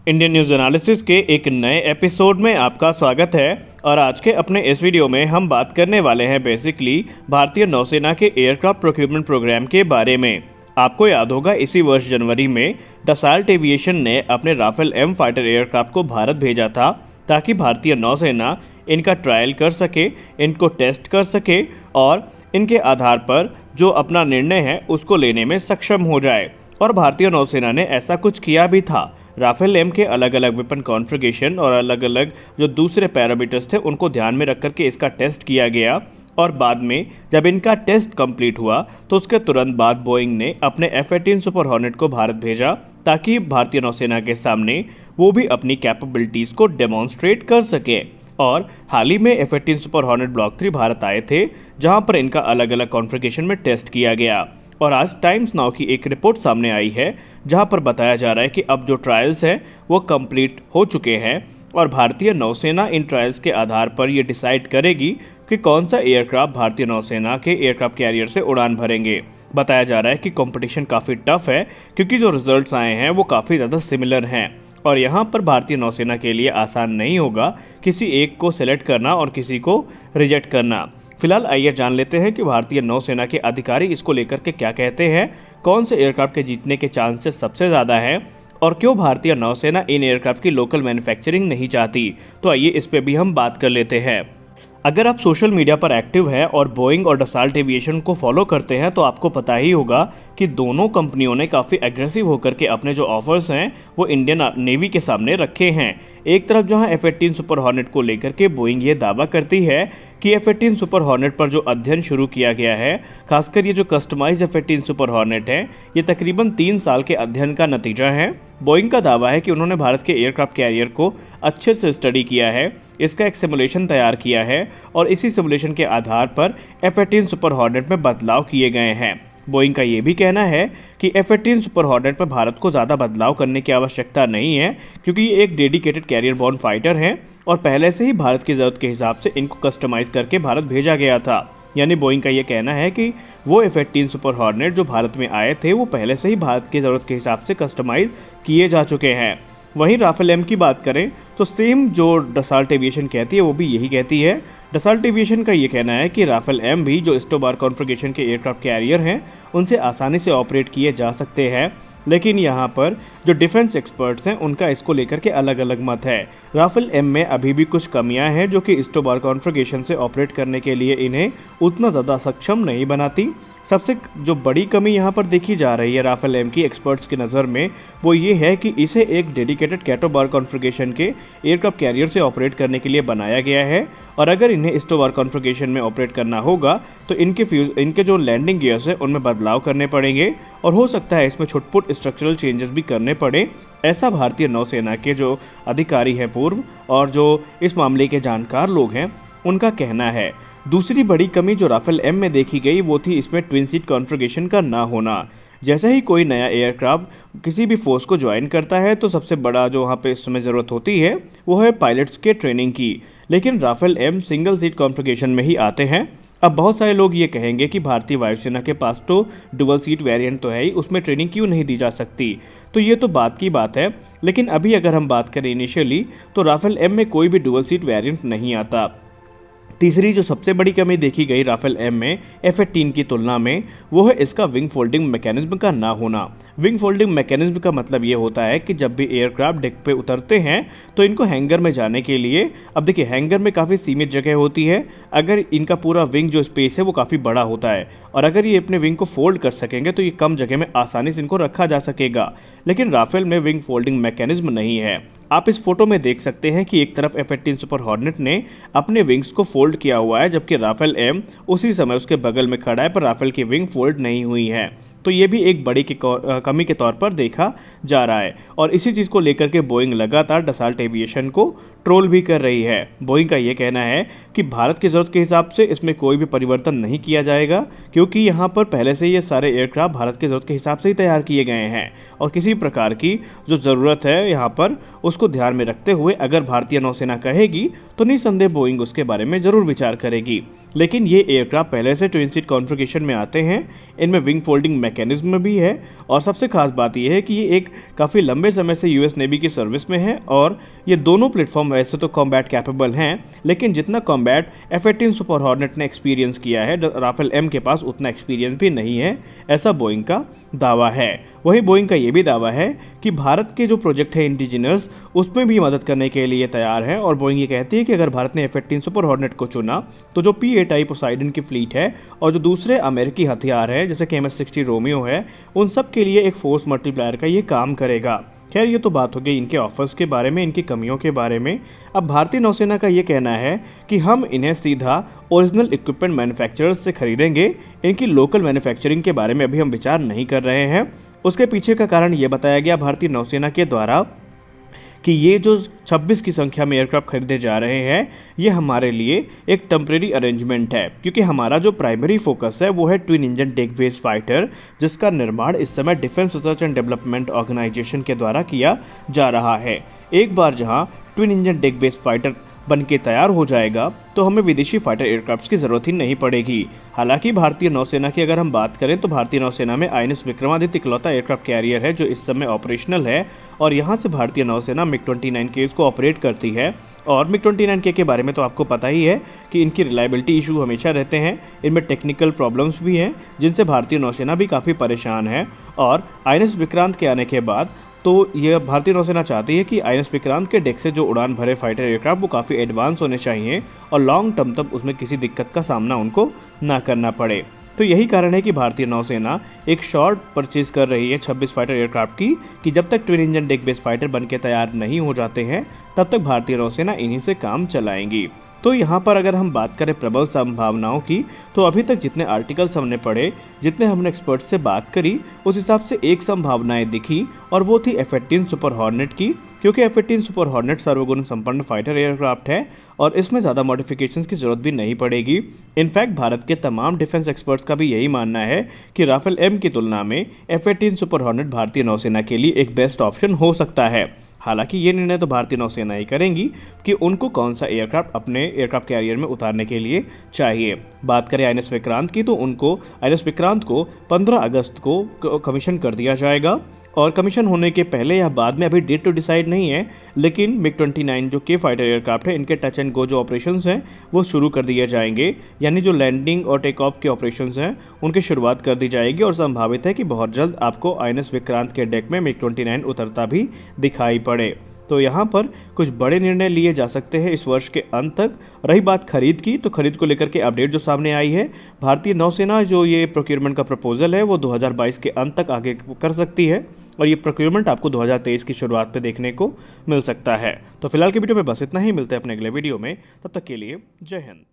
Indian news analysis के एक नए एपिसोड में आपका स्वागत है। और आज के अपने इस वीडियो में हम बात करने वाले हैं बेसिकली भारतीय नौसेना के एयरक्राफ्ट प्रोक्योरमेंट प्रोग्राम के बारे में। आपको याद होगा इसी वर्ष जनवरी में डसाल्ट एविएशन ने अपने राफेल एम फाइटर एयरक्राफ्ट को भारत भेजा था ताकि भारतीय नौसेना इनका ट्रायल कर सके, इनको टेस्ट कर सके और इनके आधार पर जो अपना निर्णय है उसको लेने में सक्षम हो जाए। और भारतीय नौसेना ने ऐसा कुछ किया भी था। राफेल एम के अलग अलग वेपन कॉन्फ़िगरेशन और अलग अलग जो दूसरे पैरामीटर्स थे उनको ध्यान में रख कर के इसका टेस्ट किया गया। और बाद में जब इनका टेस्ट कंप्लीट हुआ तो उसके तुरंत बाद बोइंग ने अपने F-18 सुपर हॉर्नेट को भारत भेजा ताकि भारतीय नौसेना के सामने वो भी अपनी कैपेबिलिटीज़ को डेमोन्स्ट्रेट कर सके। और हाल ही में F-18 super hornet block 3 Bharat आए थे जहां पर इनका अलग अलग कॉन्फ़िगरेशन में टेस्ट किया गया। और आज टाइम्स नाउ की एक रिपोर्ट सामने आई है जहां पर बताया जा रहा है कि अब जो ट्रायल्स हैं वो कंप्लीट हो चुके हैं और भारतीय नौसेना इन ट्रायल्स के आधार पर ये डिसाइड करेगी कि कौन सा एयरक्राफ्ट भारतीय नौसेना के एयरक्राफ्ट कैरियर से उड़ान भरेंगे। बताया जा रहा है कि कंपटीशन काफ़ी टफ है क्योंकि जो रिजल्ट्स आए हैं वो काफ़ी ज़्यादा सिमिलर हैं और यहाँ पर भारतीय नौसेना के लिए आसान नहीं होगा किसी एक को सेलेक्ट करना और किसी को रिजेक्ट करना। फिलहाल आइए जान लेते हैं कि भारतीय नौसेना के अधिकारी इसको लेकर के क्या कहते हैं, कौन से एयरक्राफ्ट के जीतने के चांसेस सबसे ज़्यादा हैं और क्यों भारतीय नौसेना इन एयरक्राफ्ट की लोकल मैन्युफैक्चरिंग नहीं चाहती। तो आइए इस पे भी हम बात कर लेते हैं। अगर आप सोशल मीडिया पर एक्टिव हैं और बोइंग और डसाल्ट एविएशन को फॉलो करते हैं तो आपको पता ही होगा कि दोनों कंपनियों ने काफ़ी एग्रेसिव होकर के अपने जो ऑफर्स हैं वो इंडियन नेवी के सामने रखे हैं। एक तरफ जहां F-18 सुपर हॉर्नेट को लेकर के बोइंग ये दावा करती है कि F-18 सुपर हॉर्नेट पर जो अध्ययन शुरू किया गया है, खासकर ये जो कस्टमाइज F-18 सुपर हॉर्नेट है, ये तकरीबन 3 साल के अध्ययन का नतीजा है। बोइंग का दावा है कि उन्होंने भारत के एयरक्राफ्ट कैरियर को अच्छे से स्टडी किया है, इसका एक सिमुलेशन तैयार किया है और इसी सिमुलेशन के आधार पर F-18 सुपर हॉर्नेट में बदलाव किए गए हैं। बोइंग का ये भी कहना है कि F-18 सुपर हॉर्नेट में भारत को ज़्यादा बदलाव करने की आवश्यकता नहीं है क्योंकि ये एक डेडिकेटेड कैरियर बॉर्न फाइटर है और पहले से ही भारत की ज़रूरत के हिसाब से इनको कस्टमाइज़ करके भारत भेजा गया था। यानी बोइंग का ये कहना है कि वो F-18 सुपर हॉर्नेट जो भारत में आए थे वो पहले से ही भारत की ज़रूरत के हिसाब से कस्टमाइज़ किए जा चुके हैं। वहीं राफेल एम की बात करें तो सेम जो डसाल्ट एविएशन कहती है वो भी यही कहती है। डसाल्ट एविएशन का ये कहना है कि राफेल एम भी जो स्टोबार कॉन्फ़िगरेशन के एयरक्राफ्ट कैरियर हैं उनसे आसानी से ऑपरेट किए जा सकते हैं, लेकिन यहाँ पर जो डिफेंस एक्सपर्ट्स हैं उनका इसको लेकर के अलग अलग मत है। राफेल एम में अभी भी कुछ कमियां हैं जो कि स्टोबार कॉन्फ़िगरेशन से ऑपरेट करने के लिए इन्हें उतना ज़्यादा सक्षम नहीं बनाती। सबसे जो बड़ी कमी यहाँ पर देखी जा रही है राफेल एम की एक्सपर्ट्स की नज़र में वो ये है कि इसे एक डेडिकेटेड कैटोबार कॉन्फ़िगरेशन के एयरक्राफ्ट कैरियर से ऑपरेट करने के लिए बनाया गया है और अगर इन्हें स्टोबार कॉन्फ़िगरेशन में ऑपरेट करना होगा तो इनके जो लैंडिंग गियर्स हैं उनमें बदलाव करने पड़ेंगे और हो सकता है इसमें छोट-मोट स्ट्रक्चरल चेंजेस भी करने पड़े। ऐसा भारतीय नौसेना के जो अधिकारी हैं पूर्व और जो इस मामले के जानकार लोग हैं उनका कहना है। दूसरी बड़ी कमी जो राफेल एम में देखी गई वो थी इसमें ट्विन सीट कॉन्फ़िगरेशन का ना होना। जैसे ही कोई नया एयरक्राफ्ट किसी भी फोर्स को ज्वाइन करता है तो सबसे बड़ा जो वहाँ पे इस समय ज़रूरत होती है वो है पायलट्स के ट्रेनिंग की, लेकिन Rafale M single seat configuration में ही आते हैं। अब बहुत सारे लोग ये कहेंगे कि भारतीय वायुसेना के पास तो डुअल सीट वेरिएंट तो है ही, उसमें ट्रेनिंग क्यों नहीं दी जा सकती। तो ये तो बात की बात है, लेकिन अभी अगर हम बात करें इनिशियली तो राफेल एम में कोई भी डुअल सीट वेरिएंट नहीं आता। तीसरी जो सबसे बड़ी कमी देखी गई राफेल एम में F-18 की तुलना में वो है इसका विंग फोल्डिंग मैकेनिज्म का ना होना। विंग फोल्डिंग मैकेनिज्म का मतलब ये होता है कि जब भी एयरक्राफ्ट डेक पे उतरते हैं तो इनको हैंगर में जाने के लिए, अब देखिए हैंगर में काफ़ी सीमित जगह होती है, अगर इनका पूरा विंग जो स्पेस है वो काफ़ी बड़ा होता है और अगर ये अपने विंग को फोल्ड कर सकेंगे तो ये कम जगह में आसानी से इनको रखा जा सकेगा। लेकिन राफेल में विंग फोल्डिंग मैकेनिज्म नहीं है। आप इस फोटो में देख सकते हैं कि एक तरफ F-18 सुपर हॉर्नेट ने अपने विंग्स को फोल्ड किया हुआ है जबकि राफेल एम उसी समय उसके बगल में खड़ा है पर राफेल की विंग फोल्ड नहीं हुई है। तो ये भी एक बड़ी कमी के तौर पर देखा जा रहा है और इसी चीज़ को लेकर के बोइंग लगातार डसाल्ट एविएशन को ट्रोल भी कर रही है। बोइंग का ये कहना है कि भारत की ज़रूरत के हिसाब से इसमें कोई भी परिवर्तन नहीं किया जाएगा क्योंकि यहाँ पर पहले से ये सारे एयरक्राफ्ट भारत की ज़रूरत के हिसाब से ही तैयार किए गए हैं और किसी प्रकार की जो ज़रूरत है यहाँ पर उसको ध्यान में रखते हुए अगर भारतीय नौसेना कहेगी तो निसंदेह बोइंग उसके बारे में ज़रूर विचार करेगी। लेकिन ये एयरक्राफ्ट पहले से ट्विन सीट कॉन्फ़िगरेशन में आते हैं। इनमें विंग फोल्डिंग मैकेनिज्म भी है और सबसे खास बात यह है कि ये एक काफ़ी लंबे समय से यूएस नेवी की सर्विस में है और ये दोनों प्लेटफॉर्म वैसे तो कॉम्बैट कैपेबल हैं, लेकिन जितना कॉम्बैट F-18 सुपर हॉर्नेट ने एक्सपीरियंस किया है, राफेल M के पास उतना एक्सपीरियंस भी नहीं है, ऐसा बोइंग का दावा है। वहीं बोइंग का ये भी दावा है कि भारत के जो प्रोजेक्ट है इंडिजिनस, उसमें भी मदद करने के लिए तैयार है। और बोइंग ये कहती है कि अगर भारत ने F-18 सुपर हॉर्नेट को चुना तो जो P-8I पोसाइडन की फ्लीट है और जो दूसरे अमेरिकी हथियार है जैसे कि MS-60 रोमियो है, उन सब के लिए एक फोर्स मल्टीप्लायर का ये काम करेगा। खैर, ये तो बात हो गई इनके ऑफर्स के बारे में, इनकी कमियों के बारे में। अब भारतीय नौसेना का ये कहना है कि हम इन्हें सीधा ओरिजिनल इक्विपमेंट मैन्युफैक्चरर्स से खरीदेंगे। इनकी लोकल मैन्युफैक्चरिंग के बारे में अभी हम विचार नहीं कर रहे हैं। उसके पीछे का कारण ये बताया गया भारतीय नौसेना के द्वारा कि ये जो 26 की संख्या में एयरक्राफ्ट खरीदे जा रहे हैं, ये हमारे लिए एक टेम्परेरी अरेंजमेंट है, क्योंकि हमारा जो प्राइमरी फोकस है वो है twin engine deck based fighter, जिसका निर्माण इस समय defence research and development organisation के द्वारा किया जा रहा है। एक बार जहां twin engine deck based fighter बन के तैयार हो जाएगा तो हमें विदेशी फाइटर एयरक्राफ्ट की ज़रूरत ही नहीं पड़ेगी। हालांकि भारतीय नौसेना की अगर हम बात करें तो भारतीय नौसेना में INS विक्रमादित्य इकलौता एयरक्राफ्ट कैरियर है जो इस समय ऑपरेशनल है और यहाँ से भारतीय नौसेना MiG-29K को ऑपरेट करती है। और MiG-29K के बारे में तो आपको पता ही है कि इनकी रिलायबिलिटी इशू हमेशा रहते हैं, इनमें टेक्निकल प्रॉब्लम्स भी हैं जिनसे भारतीय नौसेना भी काफ़ी परेशान है। और INS विक्रांत के आने के बाद तो ये भारतीय नौसेना चाहती है कि INS विक्रांत के डेक से जो उड़ान भरे फाइटर एयरक्राफ्ट वो काफ़ी एडवांस होने चाहिए और लॉन्ग टर्म तक उसमें किसी दिक्कत का सामना उनको ना करना पड़े। तो यही कारण है कि भारतीय नौसेना एक शॉर्ट परचेज कर रही है 26 फाइटर एयरक्राफ्ट की, कि जब तक twin engine deck based fighter बन के तैयार नहीं हो जाते हैं तब तक भारतीय नौसेना इन्हीं से काम चलाएंगी। तो यहाँ पर अगर हम बात करें प्रबल संभावनाओं की, तो अभी तक जितने आर्टिकल्स हमने पढ़े, जितने हमने एक्सपर्ट्स से बात करी, उस हिसाब से एक संभावनाएं दिखी और वो थी F-18 सुपर हॉर्नेट की, क्योंकि F-18 सुपर हॉर्नेट सर्वगुण संपन्न फाइटर एयरक्राफ्ट है और इसमें ज़्यादा मॉडिफिकेशंस की ज़रूरत भी नहीं पड़ेगी। इनफैक्ट भारत के तमाम डिफेंस एक्सपर्ट्स का भी यही मानना है कि राफेल M की तुलना में F-18 सुपर हॉर्नेट भारतीय नौसेना के लिए एक बेस्ट ऑप्शन हो सकता है। हालांकि ये निर्णय तो भारतीय नौसेना ही करेंगी कि उनको कौन सा एयरक्राफ्ट अपने एयरक्राफ्ट कैरियर में उतारने के लिए चाहिए। बात करें INS विक्रांत की, तो उनको INS विक्रांत को 15 अगस्त को कमीशन कर दिया जाएगा और कमीशन होने के पहले या बाद में अभी डेट तो डिसाइड नहीं है, लेकिन MiG-29 जो के फाइटर एयरक्राफ्ट है, इनके टच एंड गो जो ऑपरेशंस हैं वो शुरू कर दिए जाएंगे, यानी जो लैंडिंग और टेक ऑफ के ऑपरेशंस हैं उनकी शुरुआत कर दी जाएगी और संभावित है कि बहुत जल्द आपको INS विक्रांत के डेक में MiG-29 उतरता भी दिखाई पड़े। तो यहाँ पर कुछ बड़े निर्णय लिए जा सकते हैं इस वर्ष के अंत तक। रही बात खरीद की, तो खरीद को लेकर के अपडेट जो सामने आई है, भारतीय नौसेना जो ये प्रोक्योरमेंट का प्रपोजल है वो 2022 के अंत तक आगे कर सकती है और ये प्रोक्योरमेंट आपको 2023 की शुरुआत पे देखने को मिल सकता है। तो फिलहाल की वीडियो में बस इतना ही, मिलते हैं अपने अगले वीडियो में, तब तक के लिए जय हिंद।